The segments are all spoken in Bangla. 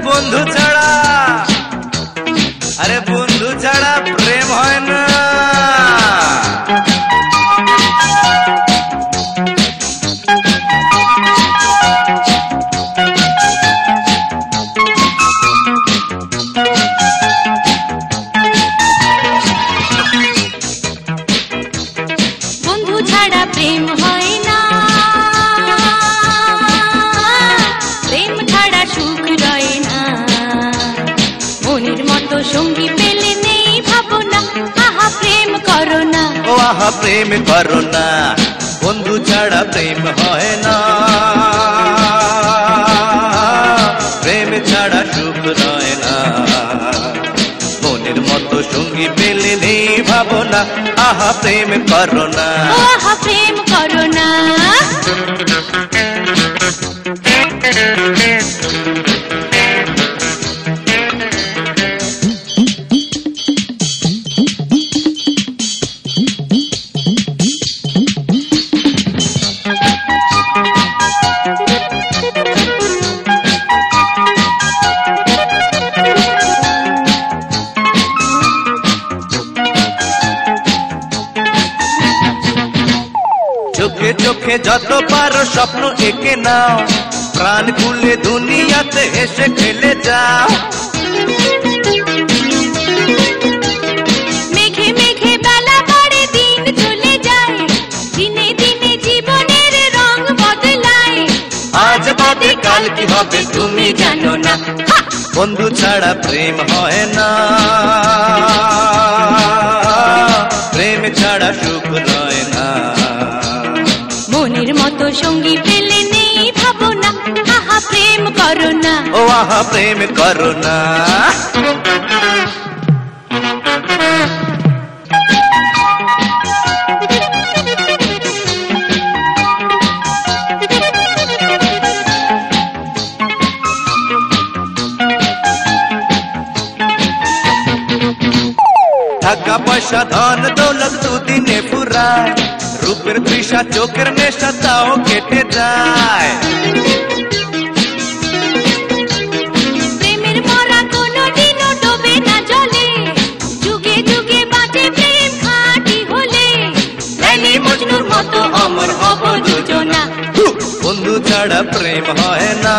বন্ধু ছাড়া, আরে বন্ধু ছাড়া প্রেম হয় না। বন্ধু ছাড়া প্রেম হয় না, প্রেম ছাড়া সুখ রয় না। মনের মতো সঙ্গী পেলে নেই ভাবনা, আহা প্রেম করো না। ও আহা প্রেম করো না, বন্ধু ছাড়া প্রেম হয় না, প্রেম ছাড়া সুখ রয় না। মনের মতো সঙ্গী পেলে নেই ভাবনা, আহা প্রেম করো না। ও আহা প্রেম করো না। চোখে চোখে যত পারো স্বপ্ন এঁকে নাও, প্রাণ খুলে দুনিয়াতে হেসে খেলে যাও। মেঘে মেঘে বেলা পড়ে দিন চলে যায়, দিনে দিনে জীবনের রং বদলায়। আজ বাদে কাল কি হবে তুমি জানো না, বন্ধু ছাড়া প্রেম হয় না, প্রেম ছাড়া সুখ রয় না। মনের মতো সঙ্গী পেলে নেই ভাবনা, আহা প্রেম করো না। ও আহা প্রেম করো না। টাকা পয়সা ধন দৌলত দুদিনে ফুরায়, রূপের তৃষা চোখের নেশা তাও কেটে যায়। প্রেমের মরা কোনো দিনও ডোবে না জলে, যুগে যুগে বাঁচে প্রেম খাঁটি হলে। লাইলি মজনুর মতো অমর হব দুজনা, বন্ধু ছাড়া প্রেম হয় না,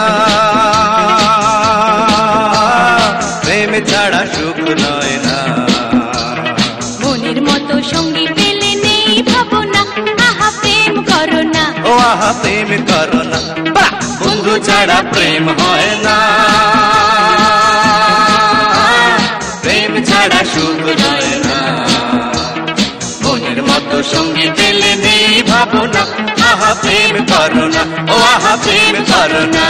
প্রেম ছাড়া সুখ রয় না। মনের মতো সঙ্গী পেলে নেই ভাবনা, আহা প্রেম করো না। ও আহা প্রেম করো না, বন্ধু ছাড়া প্রেম হয় না, প্রেম ছাড়া সুখ রয় না। মনের মতো সঙ্গী পেলে নেই ভাবনা, আহা প্রেম করো না, ও আহা প্রেম করো না।